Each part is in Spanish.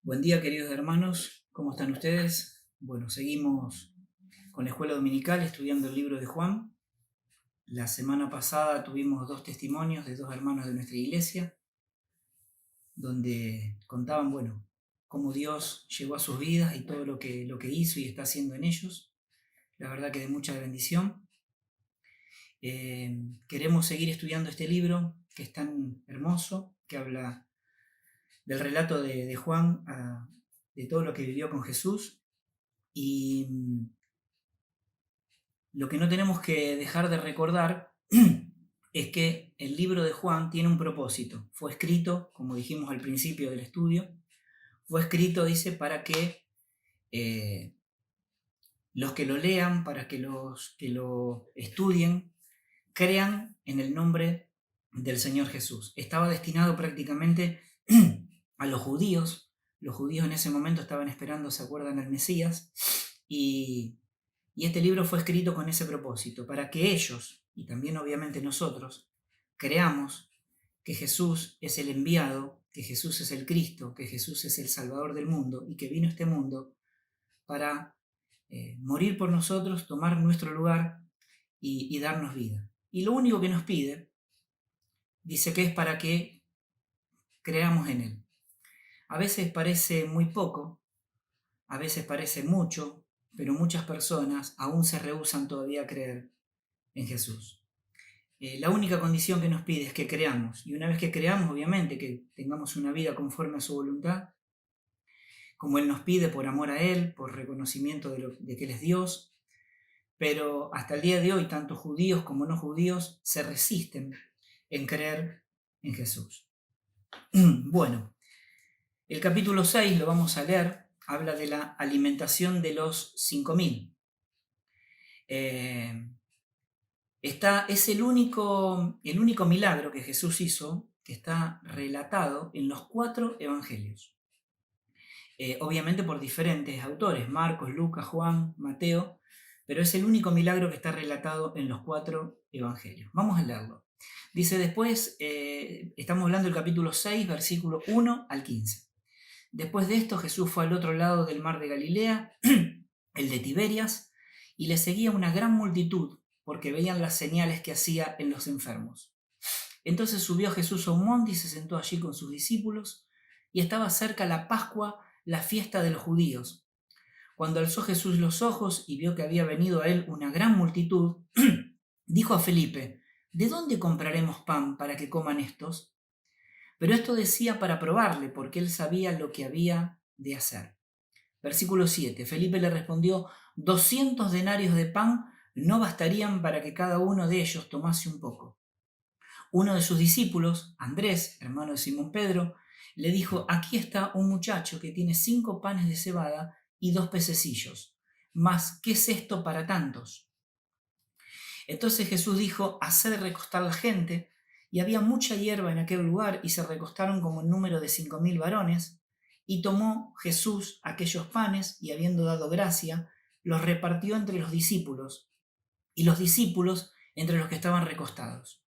Buen día, queridos hermanos, ¿cómo están ustedes? Bueno, seguimos con la escuela dominical estudiando el libro de Juan. La semana pasada tuvimos dos testimonios de dos hermanos de nuestra iglesia, donde contaban, cómo Dios llegó a sus vidas y todo lo que hizo y está haciendo en ellos. La verdad que de mucha bendición. Queremos seguir estudiando este libro que es tan hermoso, que habla del relato de Juan, de todo lo que vivió con Jesús. Y lo que no tenemos que dejar de recordar es que el libro de Juan tiene un propósito. Fue escrito, como dijimos al principio del estudio, fue escrito, dice, para que los que lo lean, para que los que lo estudien, crean en el nombre del Señor Jesús. Estaba destinado prácticamente a los judíos. Los judíos en ese momento estaban esperando, ¿se acuerdan?, al Mesías. Y este libro fue escrito con ese propósito, para que ellos, y también obviamente nosotros, creamos que Jesús es el enviado, que Jesús es el Cristo, que Jesús es el Salvador del mundo y que vino a este mundo para morir por nosotros, tomar nuestro lugar y darnos vida. Y lo único que nos pide, dice que es para que creamos en Él. A veces parece muy poco, a veces parece mucho, pero muchas personas aún se rehúsan todavía a creer en Jesús. La única condición que nos pide es que creamos, y una vez que creamos, obviamente, que tengamos una vida conforme a su voluntad, como Él nos pide, por amor a Él, por reconocimiento de que Él es Dios, pero hasta el día de hoy, tanto judíos como no judíos se resisten en creer en Jesús. Bueno, el capítulo 6 lo vamos a leer, habla de la alimentación de los 5.000. Es el único milagro que Jesús hizo que está relatado en los 4 evangelios. Obviamente por diferentes autores, Marcos, Lucas, Juan, Mateo, pero es el único milagro que está relatado en los 4 evangelios. Vamos a leerlo. Dice después, estamos hablando del capítulo 6, versículo 1 al 15. Después de esto, Jesús fue al otro lado del mar de Galilea, el de Tiberias, y le seguía una gran multitud, porque veían las señales que hacía en los enfermos. Entonces subió Jesús a un monte y se sentó allí con sus discípulos, y estaba cerca la Pascua, la fiesta de los judíos. Cuando alzó Jesús los ojos y vio que había venido a él una gran multitud, dijo a Felipe: ¿de dónde compraremos pan para que coman estos? Pero esto decía para probarle, porque él sabía lo que había de hacer. Versículo 7. Felipe le respondió: 200 denarios de pan no bastarían para que cada uno de ellos tomase un poco. Uno de sus discípulos, Andrés, hermano de Simón Pedro, le dijo: aquí está un muchacho que tiene 5 panes de cebada y 2 pececillos. Mas, ¿qué es esto para tantos? Entonces Jesús dijo: haced recostar la gente. Y había mucha hierba en aquel lugar, y se recostaron como el número de 5.000 varones. Y tomó Jesús aquellos panes, y habiendo dado gracia, los repartió entre los discípulos, y los discípulos entre los que estaban recostados.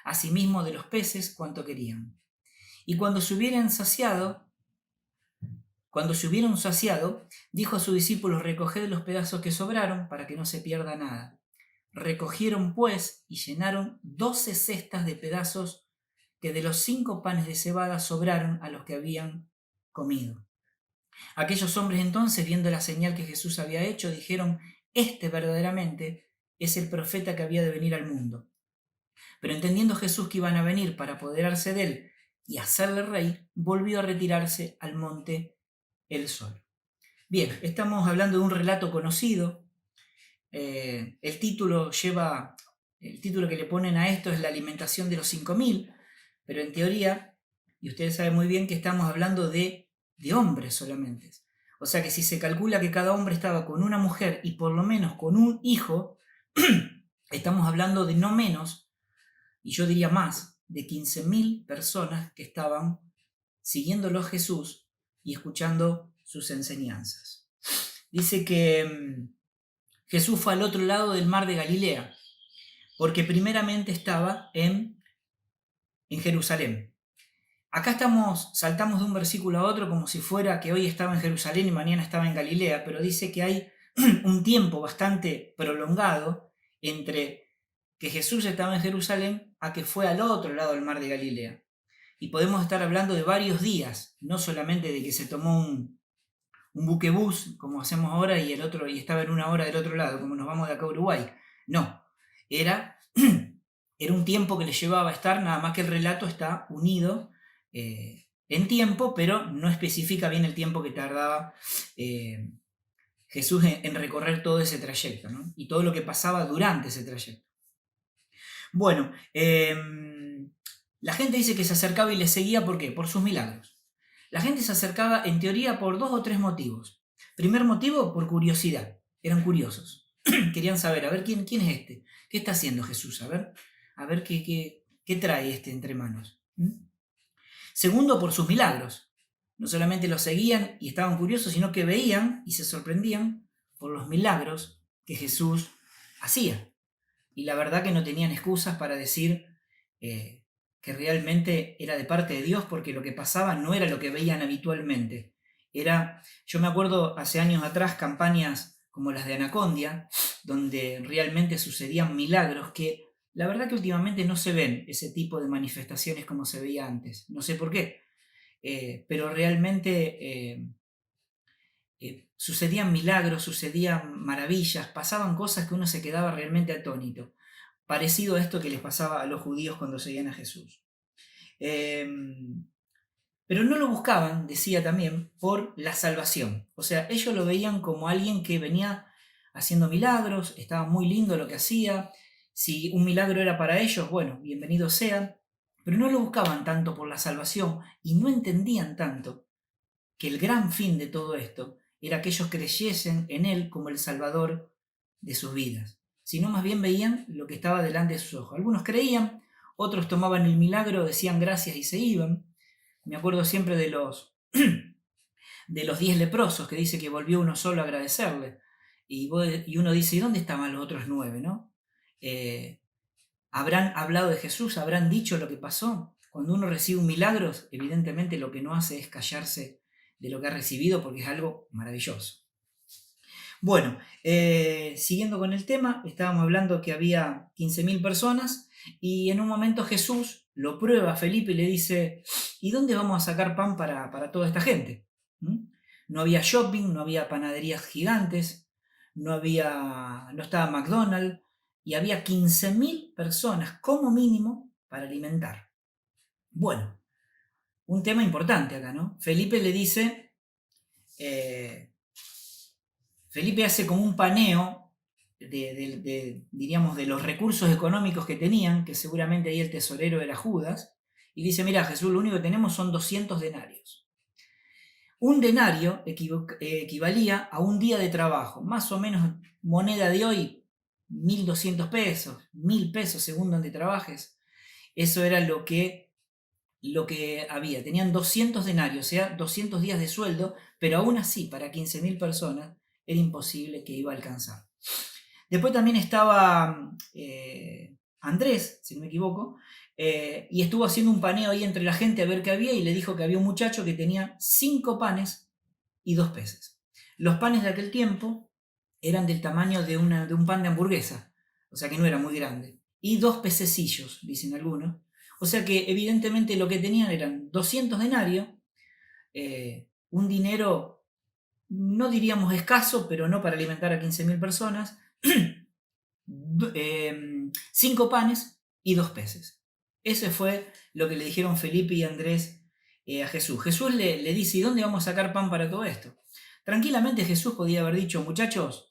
Asimismo de los peces cuanto querían. Y cuando se hubieron saciado, dijo a sus discípulos: recoged los pedazos que sobraron, para que no se pierda nada. Recogieron pues y llenaron 12 cestas de pedazos que de los 5 panes de cebada sobraron a los que habían comido. Aquellos hombres entonces, viendo la señal que Jesús había hecho, dijeron: este verdaderamente es el profeta que había de venir al mundo. Pero entendiendo Jesús que iban a venir para apoderarse de él y hacerle rey, volvió a retirarse al monte él solo. Bien, estamos hablando de un relato conocido. El título que le ponen a esto es la alimentación de los 5.000, pero en teoría, y ustedes saben muy bien que estamos hablando de hombres solamente. O sea que si se calcula que cada hombre estaba con una mujer y por lo menos con un hijo, estamos hablando de no menos, y yo diría más, de 15.000 personas que estaban siguiéndolo a Jesús y escuchando sus enseñanzas. Dice que Jesús fue al otro lado del mar de Galilea, porque primeramente estaba en Jerusalén. Acá saltamos de un versículo a otro como si fuera que hoy estaba en Jerusalén y mañana estaba en Galilea, pero dice que hay un tiempo bastante prolongado entre que Jesús estaba en Jerusalén a que fue al otro lado del mar de Galilea. Y podemos estar hablando de varios días, no solamente de que se tomó un buquebús, como hacemos ahora, y el otro y estaba en una hora del otro lado, como nos vamos de acá a Uruguay. No, era, era un tiempo que le llevaba a estar, nada más que el relato está unido en tiempo, pero no especifica bien el tiempo que tardaba Jesús en recorrer todo ese trayecto, ¿no? Y todo lo que pasaba durante ese trayecto. Bueno, la gente dice que se acercaba y le seguía, ¿por qué? Por sus milagros. La gente se acercaba en teoría por 2 o 3 motivos. Primer motivo, por curiosidad. Eran curiosos. Querían saber, a ver, ¿quién es este? ¿Qué está haciendo Jesús? A ver qué trae este entre manos. Segundo, por sus milagros. No solamente los seguían y estaban curiosos, sino que veían y se sorprendían por los milagros que Jesús hacía. Y la verdad que no tenían excusas para decir que realmente era de parte de Dios, porque lo que pasaba no era lo que veían habitualmente. Yo me acuerdo hace años atrás campañas como las de Anacondia, donde realmente sucedían milagros que la verdad que últimamente no se ven ese tipo de manifestaciones como se veía antes. No sé por qué, pero realmente sucedían milagros, sucedían maravillas, pasaban cosas que uno se quedaba realmente atónito. Parecido a esto que les pasaba a los judíos cuando seguían a Jesús. Pero no lo buscaban, decía también, por la salvación. O sea, ellos lo veían como alguien que venía haciendo milagros, estaba muy lindo lo que hacía. Si un milagro era para ellos, bueno, bienvenido sea. Pero no lo buscaban tanto por la salvación y no entendían tanto que el gran fin de todo esto era que ellos creyesen en Él como el Salvador de sus vidas, sino más bien veían lo que estaba delante de sus ojos. Algunos creían, otros tomaban el milagro, decían gracias y se iban. Me acuerdo siempre de los 10 leprosos, que dice que volvió uno solo a agradecerle. Y uno dice, ¿y dónde estaban los otros 9, no? ¿Habrán hablado de Jesús? ¿Habrán dicho lo que pasó? Cuando uno recibe un milagro, evidentemente lo que no hace es callarse de lo que ha recibido, porque es algo maravilloso. Bueno, siguiendo con el tema, estábamos hablando que había 15.000 personas y en un momento Jesús lo prueba a Felipe y le dice, ¿y dónde vamos a sacar pan para toda esta gente? No había shopping, no había panaderías gigantes, no estaba McDonald's y había 15.000 personas como mínimo para alimentar. Bueno, un tema importante acá, ¿no? Felipe le dice... Felipe hace como un paneo diríamos, de los recursos económicos que tenían, que seguramente ahí el tesorero era Judas, y dice, mira Jesús, lo único que tenemos son 200 denarios. Un denario equivalía a un día de trabajo, más o menos moneda de hoy, 1.200 pesos, 1.000 pesos según donde trabajes. Eso era lo que había. Tenían 200 denarios, o sea, 200 días de sueldo, pero aún así, para 15.000 personas, era imposible que iba a alcanzar. Después también estaba Andrés, si no me equivoco, y estuvo haciendo un paneo ahí entre la gente a ver qué había y le dijo que había un muchacho que tenía 5 panes y 2 peces. Los panes de aquel tiempo eran del tamaño de un pan de hamburguesa, o sea que no era muy grande, y 2 pececillos, dicen algunos. O sea que evidentemente lo que tenían eran 200 denarios, un dinero no diríamos escaso, pero no para alimentar a 15.000 personas, 5 panes y 2 peces. Ese fue lo que le dijeron Felipe y Andrés a Jesús. Jesús le dice, ¿y dónde vamos a sacar pan para todo esto? Tranquilamente Jesús podía haber dicho, muchachos,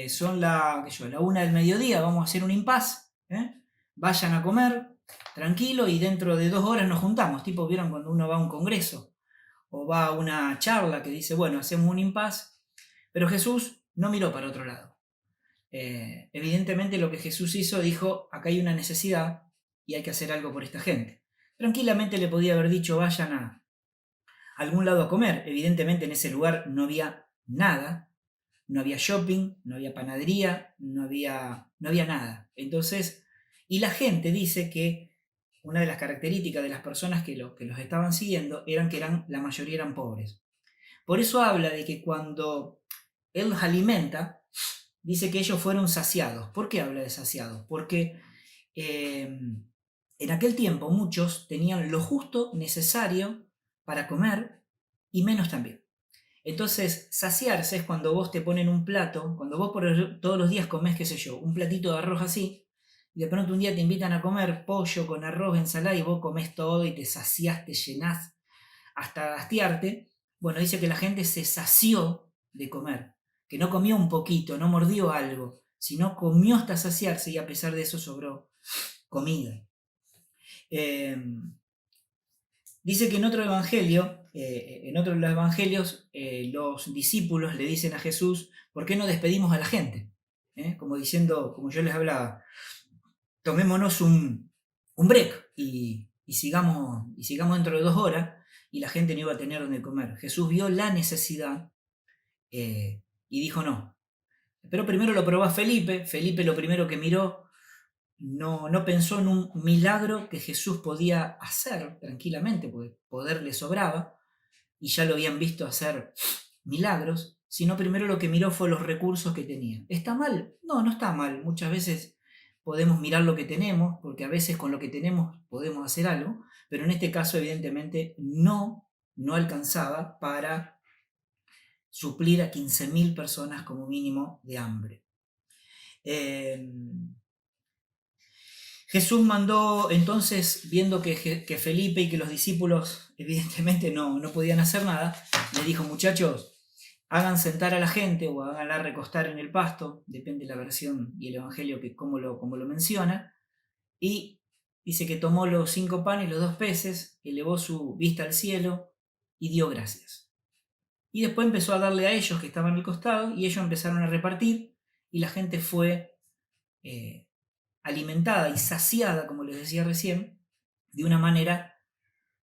son la 1 del mediodía, vamos a hacer un impas, vayan a comer, tranquilo, y dentro de 2 horas nos juntamos. Tipo, ¿vieron cuando uno va a un congreso? O va a una charla que dice, bueno, hacemos un impas, pero Jesús no miró para otro lado. Evidentemente lo que Jesús hizo, dijo, acá hay una necesidad y hay que hacer algo por esta gente. Tranquilamente le podía haber dicho, vayan a algún lado a comer. Evidentemente en ese lugar no había nada, no había shopping, no había panadería, no había nada. Entonces, y la gente dice que una de las características de las personas que los estaban siguiendo que la mayoría eran pobres. Por eso habla de que cuando Él los alimenta, dice que ellos fueron saciados. ¿Por qué habla de saciados? Porque en aquel tiempo muchos tenían lo justo necesario para comer y menos también. Entonces, saciarse es cuando vos te ponen un plato, cuando vos todos los días comés, qué sé yo, un platito de arroz así, y de pronto un día te invitan a comer pollo con arroz, ensalada, y vos comés todo y te saciás, te llenás hasta hastiarte. Bueno, dice que la gente se sació de comer, que no comió un poquito, no mordió algo, sino comió hasta saciarse y a pesar de eso sobró comida. Dice que en otro evangelio, en otro de los evangelios, los discípulos le dicen a Jesús, ¿por qué no despedimos a la gente? Como diciendo, como yo les hablaba, tomémonos un break y sigamos dentro de 2 horas y la gente no iba a tener donde comer. Jesús vio la necesidad y dijo no. Pero primero lo probó a Felipe. Felipe lo primero que miró no pensó en un milagro que Jesús podía hacer tranquilamente, porque poder le sobraba, y ya lo habían visto hacer milagros, sino primero lo que miró fue los recursos que tenía. ¿Está mal? No, no está mal. Muchas veces podemos mirar lo que tenemos, porque a veces con lo que tenemos podemos hacer algo, pero en este caso evidentemente no alcanzaba para suplir a 15.000 personas como mínimo de hambre. Jesús mandó entonces, viendo que Felipe y que los discípulos evidentemente no podían hacer nada, le dijo, muchachos, hagan sentar a la gente o háganla recostar en el pasto, depende de la versión y el evangelio que cómo lo menciona, y dice que tomó los 5 panes y los 2 peces, elevó su vista al cielo y dio gracias. Y después empezó a darle a ellos que estaban al costado y ellos empezaron a repartir y la gente fue alimentada y saciada, como les decía recién, de una manera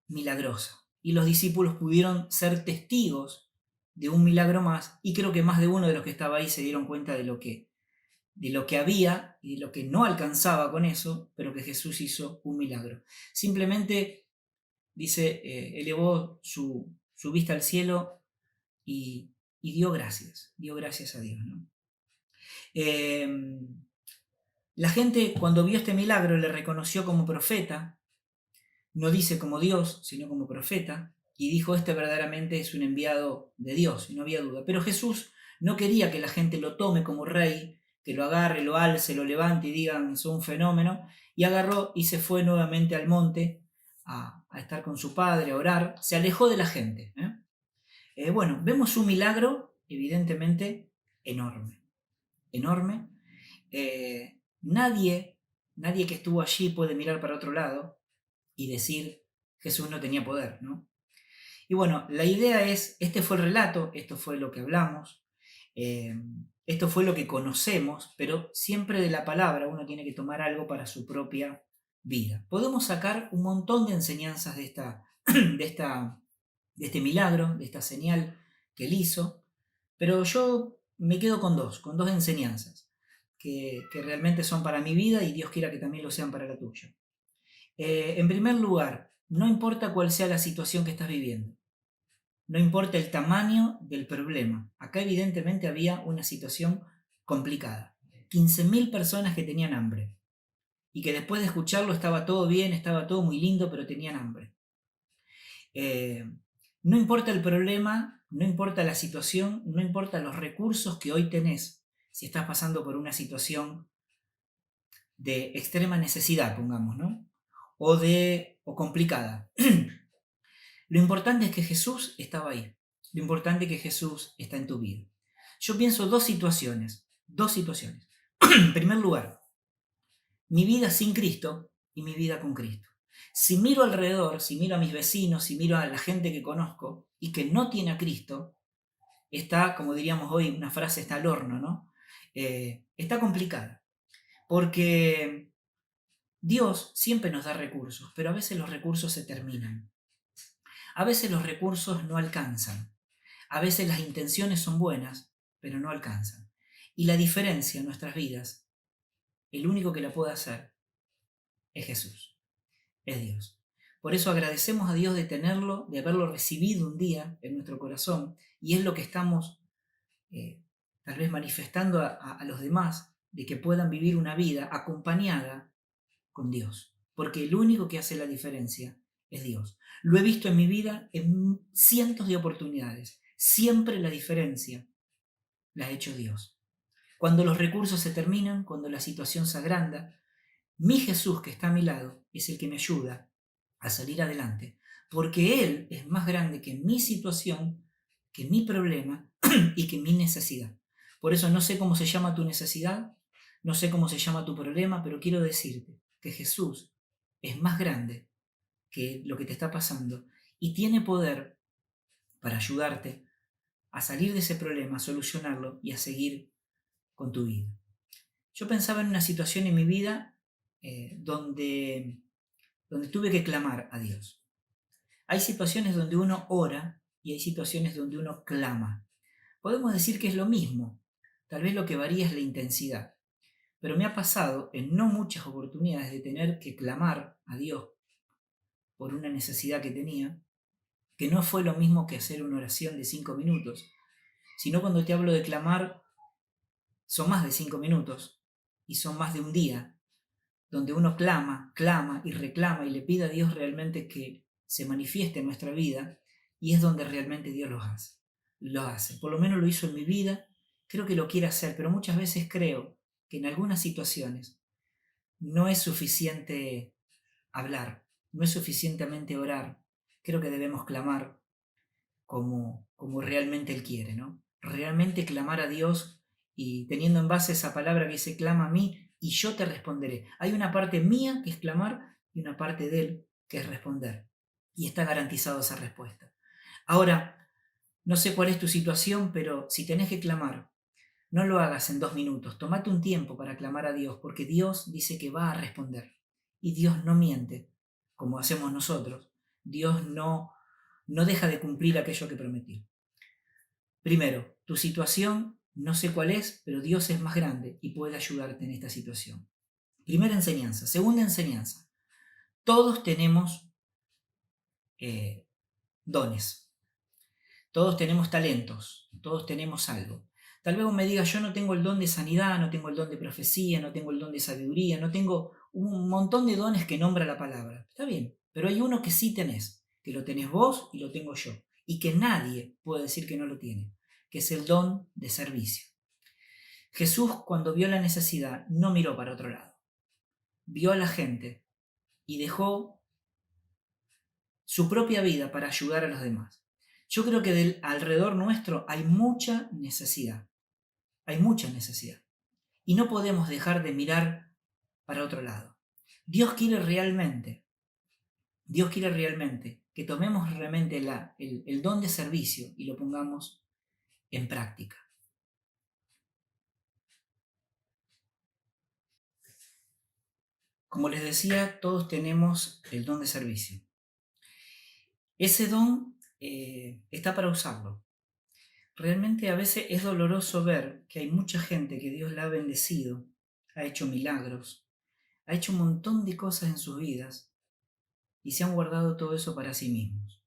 milagrosa. Y los discípulos pudieron ser testigos de un milagro más, y creo que más de uno de los que estaba ahí se dieron cuenta de lo que había y de lo que no alcanzaba con eso, pero que Jesús hizo un milagro. Simplemente, dice, elevó su vista al cielo y dio gracias a Dios, ¿no? La gente cuando vio este milagro le reconoció como profeta, no dice como Dios, sino como profeta, y dijo, este verdaderamente es un enviado de Dios, y no había duda. Pero Jesús no quería que la gente lo tome como rey, que lo agarre, lo alce, lo levante y digan, es un fenómeno, y agarró y se fue nuevamente al monte a estar con su padre, a orar, se alejó de la gente. Bueno, vemos un milagro evidentemente enorme, enorme. Nadie que estuvo allí puede mirar para otro lado y decir Jesús no tenía poder, ¿no? Y bueno, la idea es, este fue el relato, esto fue lo que hablamos, eh, esto fue lo que conocemos, pero siempre de la palabra uno tiene que tomar algo para su propia vida. Podemos sacar un montón de enseñanzas de, de este milagro, de esta señal que él hizo, pero yo me quedo con dos enseñanzas que realmente son para mi vida y Dios quiera que también lo sean para la tuya. En primer lugar, no importa cuál sea la situación que estás viviendo, no importa el tamaño del problema. Acá evidentemente había una situación complicada. 15.000 personas que tenían hambre y que después de escucharlo estaba todo bien, estaba todo muy lindo, pero tenían hambre. No importa el problema, no importa la situación, no importa los recursos que hoy tenés, si estás pasando por una situación de extrema necesidad, pongamos, ¿no? O complicada. Lo importante es que Jesús estaba ahí. Lo importante es que Jesús está en tu vida. Yo pienso dos situaciones. En primer lugar, mi vida sin Cristo y mi vida con Cristo. Si miro alrededor, si miro a mis vecinos, si miro a la gente que conozco y que no tiene a Cristo, está, como diríamos hoy, una frase está al horno, ¿no? Está complicada. Porque Dios siempre nos da recursos, pero a veces los recursos se terminan. A veces los recursos no alcanzan. A veces las intenciones son buenas, pero no alcanzan. Y la diferencia en nuestras vidas, el único que la puede hacer es Jesús. es Dios. Por eso agradecemos a Dios de tenerlo, de haberlo recibido un día en nuestro corazón, y es lo que estamos eh, tal vez manifestando a los demás, de que puedan vivir una vida acompañada con Dios, porque el único que hace la diferencia es Dios. Lo he visto en mi vida en cientos de oportunidades. Siempre la diferencia la ha hecho Dios. Cuando los recursos se terminan, cuando la situación se agranda, mi Jesús que está a mi lado es el que me ayuda a salir adelante, porque Él es más grande que mi situación, que mi problema y que mi necesidad. Por eso no sé cómo se llama tu necesidad, no sé cómo se llama tu problema, pero quiero decirte que Jesús es más grande que lo que te está pasando y tiene poder para ayudarte a salir de ese problema, a solucionarlo y a seguir con tu vida. Yo pensaba en una situación en mi vida donde tuve que clamar a Dios. Hay situaciones donde uno ora y hay situaciones donde uno clama. Podemos decir que es lo mismo, tal vez lo que varía es la intensidad, pero me ha pasado en no muchas oportunidades de tener que clamar a Dios por una necesidad que tenía, que no fue lo mismo que hacer una oración de 5 minutos, sino cuando te hablo de clamar, son más de 5 minutos y son más de un día, donde uno clama, clama y reclama y le pide a Dios realmente que se manifieste en nuestra vida, y es donde realmente Dios lo hace. Lo hace. Por lo menos lo hizo en mi vida, creo que lo quiere hacer, pero muchas veces creo que en algunas situaciones no es suficiente hablar, no es suficientemente orar. Creo que debemos clamar como realmente Él quiere, ¿no? Realmente clamar a Dios y teniendo en base esa palabra que dice, clama a mí y yo te responderé. Hay una parte mía que es clamar y una parte de Él que es responder. Y está garantizado esa respuesta. Ahora, no sé cuál es tu situación, pero si tenés que clamar, no lo hagas en 2 minutos. Tómate un tiempo para clamar a Dios, porque Dios dice que va a responder. Y Dios no miente, como hacemos nosotros. Dios no deja de cumplir aquello que prometió. Primero, tu situación, no sé cuál es, pero Dios es más grande y puede ayudarte en esta situación. Primera enseñanza. Segunda enseñanza. Todos tenemos dones. Todos tenemos talentos. Todos tenemos algo. Tal vez vos me digas, yo no tengo el don de sanidad, no tengo el don de profecía, no tengo el don de sabiduría, no tengo un montón de dones que nombra la palabra. Está bien, pero hay uno que sí tenés, que lo tenés vos y lo tengo yo, y que nadie puede decir que no lo tiene, que es el don de servicio. Jesús, cuando vio la necesidad, no miró para otro lado. Vio a la gente y dejó su propia vida para ayudar a los demás. Yo creo que alrededor nuestro hay mucha necesidad. Hay mucha necesidad. Y no podemos dejar de mirar para otro lado. Dios quiere realmente que tomemos realmente el don de servicio y lo pongamos en práctica. Como les decía, todos tenemos el don de servicio. Ese don está para usarlo. Realmente a veces es doloroso ver que hay mucha gente que Dios la ha bendecido, ha hecho milagros, ha hecho un montón de cosas en sus vidas y se han guardado todo eso para sí mismos.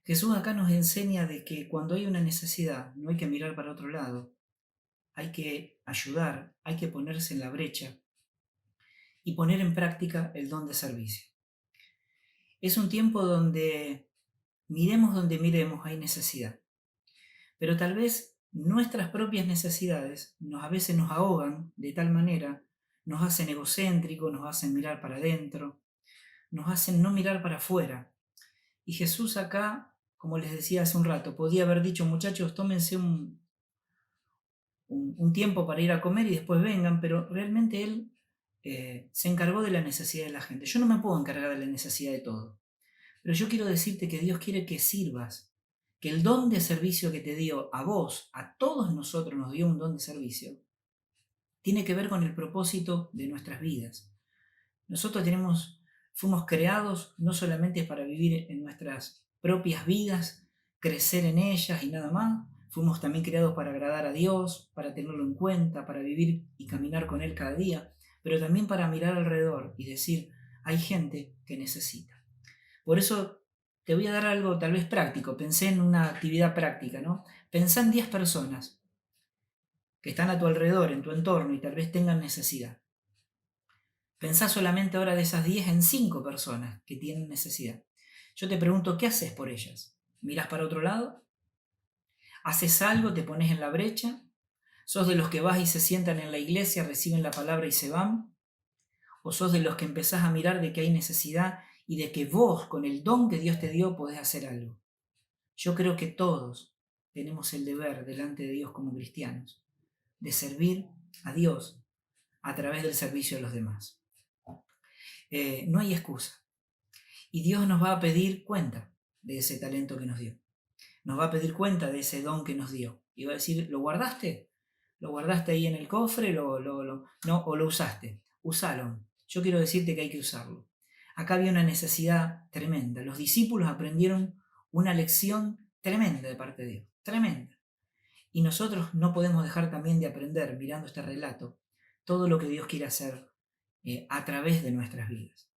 Jesús acá nos enseña de que cuando hay una necesidad no hay que mirar para otro lado, hay que ayudar, hay que ponerse en la brecha y poner en práctica el don de servicio. Es un tiempo donde miremos donde miremos hay necesidad, pero tal vez nuestras propias necesidades a veces nos ahogan de tal manera, nos hacen egocéntricos, nos hacen mirar para adentro, nos hacen no mirar para afuera. Y Jesús acá, como les decía hace un rato, podía haber dicho, muchachos, tómense un tiempo para ir a comer y después vengan, pero realmente Él se encargó de la necesidad de la gente. Yo no me puedo encargar de la necesidad de todo, pero yo quiero decirte que Dios quiere que sirvas, que el don de servicio que te dio a vos, a todos nosotros nos dio un don de servicio, tiene que ver con el propósito de nuestras vidas. Nosotros fuimos creados no solamente para vivir en nuestras propias vidas, crecer en ellas y nada más, fuimos también creados para agradar a Dios, para tenerlo en cuenta, para vivir y caminar con Él cada día, pero también para mirar alrededor y decir, hay gente que necesita. Por eso te voy a dar algo tal vez práctico. Pensé en una actividad práctica, ¿no? Pensá en 10 personas que están a tu alrededor, en tu entorno, y tal vez tengan necesidad. Pensá solamente ahora de esas 10 en 5 personas que tienen necesidad. Yo te pregunto, ¿qué haces por ellas? ¿Mirás para otro lado? ¿Haces algo? ¿Te pones en la brecha? ¿Sos de los que vas y se sientan en la iglesia, reciben la palabra y se van? ¿O sos de los que empezás a mirar de que hay necesidad y de que vos, con el don que Dios te dio, podés hacer algo? Yo creo que todos tenemos el deber delante de Dios como cristianos de servir a Dios a través del servicio de los demás. No hay excusa. Y Dios nos va a pedir cuenta de ese talento que nos dio. Nos va a pedir cuenta de ese don que nos dio. Y va a decir, ¿lo guardaste? ¿Lo guardaste ahí en el cofre? No, ¿o lo usaste? Usalo. Yo quiero decirte que hay que usarlo. Acá había una necesidad tremenda. Los discípulos aprendieron una lección tremenda de parte de Dios. Tremenda. Y nosotros no podemos dejar también de aprender, mirando este relato, todo lo que Dios quiere hacer a través de nuestras vidas.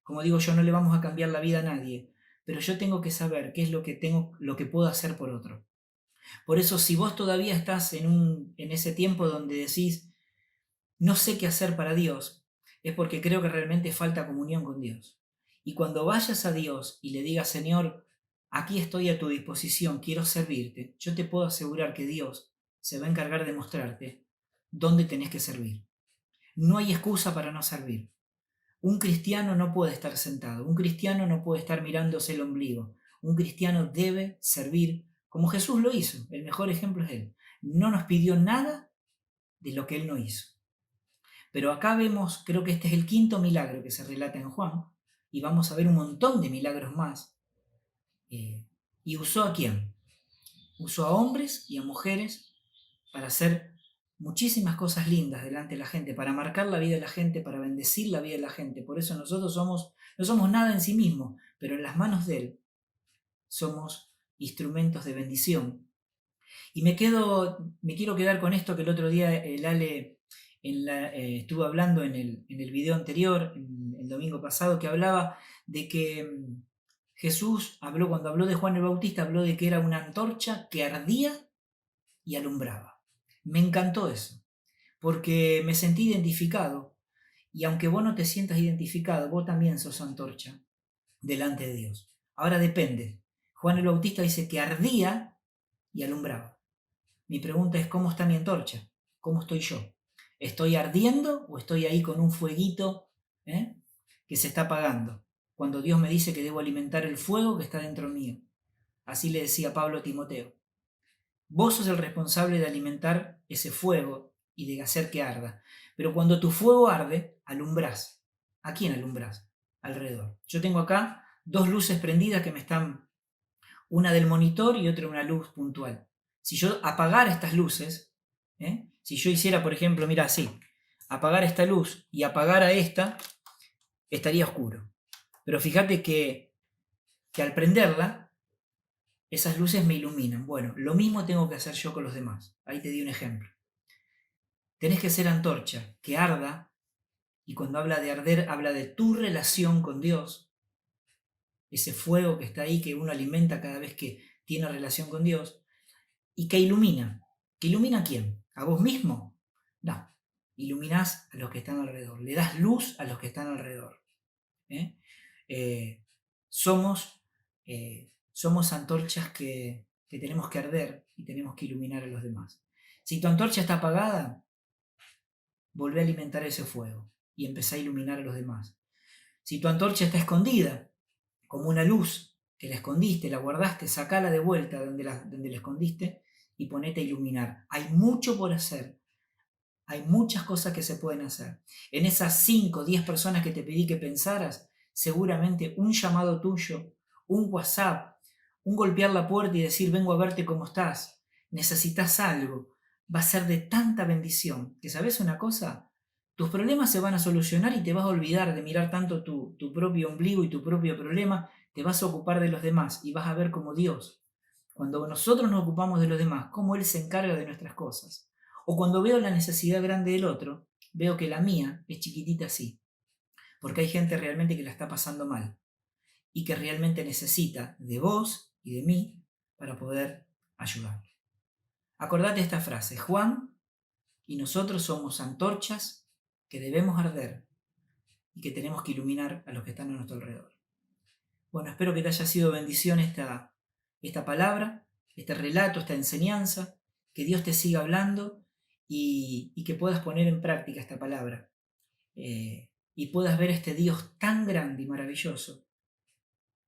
Como digo, yo no le vamos a cambiar la vida a nadie, pero yo tengo que saber qué es lo que puedo hacer por otro. Por eso, si vos todavía estás en ese tiempo donde decís, no sé qué hacer para Dios, es porque creo que realmente falta comunión con Dios. Y cuando vayas a Dios y le digas, Señor, aquí estoy a tu disposición, quiero servirte, yo te puedo asegurar que Dios se va a encargar de mostrarte dónde tenés que servir. No hay excusa para no servir. Un cristiano no puede estar sentado, un cristiano no puede estar mirándose el ombligo. Un cristiano debe servir como Jesús lo hizo. El mejor ejemplo es Él. No nos pidió nada de lo que Él no hizo. Pero acá vemos, creo que este es el quinto milagro que se relata en Juan, y vamos a ver un montón de milagros más. ¿Y usó a quién? Usó a hombres y a mujeres para hacer muchísimas cosas lindas delante de la gente, para marcar la vida de la gente, para bendecir la vida de la gente. Por eso nosotros no somos nada en sí mismos, pero en las manos de Él somos instrumentos de bendición. Y me quiero quedar con esto que el otro día el Ale estuvo hablando en el video anterior, el domingo pasado, que hablaba de que Jesús cuando habló de Juan el Bautista, habló de que era una antorcha que ardía y alumbraba. Me encantó eso, porque me sentí identificado, y aunque vos no te sientas identificado, vos también sos antorcha delante de Dios. Ahora depende. Juan el Bautista dice que ardía y alumbraba. Mi pregunta es, ¿cómo está mi antorcha? ¿Cómo estoy yo? ¿Estoy ardiendo o estoy ahí con un fueguito que se está apagando? Cuando Dios me dice que debo alimentar el fuego que está dentro mío. Así le decía Pablo a Timoteo. Vos sos el responsable de alimentar ese fuego y de hacer que arda. Pero cuando tu fuego arde, alumbrás. ¿A quién alumbrás? Alrededor. Yo tengo acá 2 luces prendidas que me están, una del monitor y otra una luz puntual. Si yo apagara estas luces, si yo hiciera, por ejemplo, mira así, apagar esta luz y apagara esta, estaría oscuro. Pero fíjate que al prenderla, esas luces me iluminan. Bueno, lo mismo tengo que hacer yo con los demás. Ahí te di un ejemplo. Tenés que ser antorcha, que arda, y cuando habla de arder, habla de tu relación con Dios, ese fuego que está ahí, que uno alimenta cada vez que tiene relación con Dios, y que ilumina. ¿Que ilumina a quién? ¿A vos mismo? No. Iluminás a los que están alrededor. Le das luz a los que están alrededor. Somos antorchas que tenemos que arder y tenemos que iluminar a los demás. Si tu antorcha está apagada, volvé a alimentar ese fuego y empezá a iluminar a los demás. Si tu antorcha está escondida, como una luz que la escondiste, la guardaste, sacala de vuelta donde la escondiste y ponete a iluminar. Hay mucho por hacer. Hay muchas cosas que se pueden hacer. En esas 5 o 10 personas que te pedí que pensaras, seguramente un llamado tuyo, un WhatsApp, un golpear la puerta y decir, vengo a verte cómo estás, necesitas algo, va a ser de tanta bendición, que ¿sabes una cosa? Tus problemas se van a solucionar y te vas a olvidar de mirar tanto tu propio ombligo y tu propio problema, te vas a ocupar de los demás y vas a ver como Dios, cuando nosotros nos ocupamos de los demás, cómo Él se encarga de nuestras cosas. O cuando veo la necesidad grande del otro, veo que la mía es chiquitita así. porque hay gente realmente que la está pasando mal y que realmente necesita de vos y de mí para poder ayudar. Acordate esta frase: Juan y nosotros somos antorchas que debemos arder y que tenemos que iluminar a los que están a nuestro alrededor. Bueno, espero que te haya sido bendición esta palabra, este relato, esta enseñanza, que Dios te siga hablando y que puedas poner en práctica esta palabra, y puedas ver este Dios tan grande y maravilloso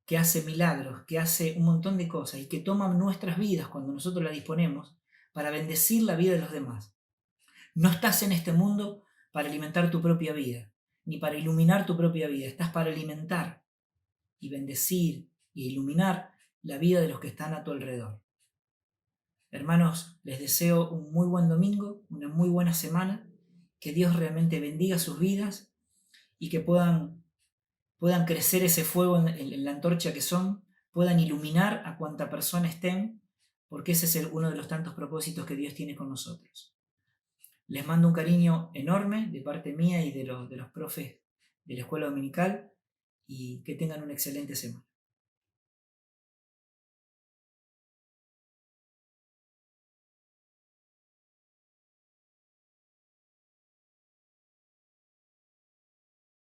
que hace milagros, que hace un montón de cosas y que toma nuestras vidas cuando nosotros las disponemos para bendecir la vida de los demás. No estás en este mundo para alimentar tu propia vida, ni para iluminar tu propia vida, estás para alimentar y bendecir y iluminar la vida de los que están a tu alrededor. Hermanos, les deseo un muy buen domingo, una muy buena semana, que Dios realmente bendiga sus vidas y que puedan crecer ese fuego en la antorcha que son, puedan iluminar a cuanta persona estén, porque ese es uno de los tantos propósitos que Dios tiene con nosotros. Les mando un cariño enorme de parte mía y de los profes de la escuela dominical, y que tengan una excelente semana.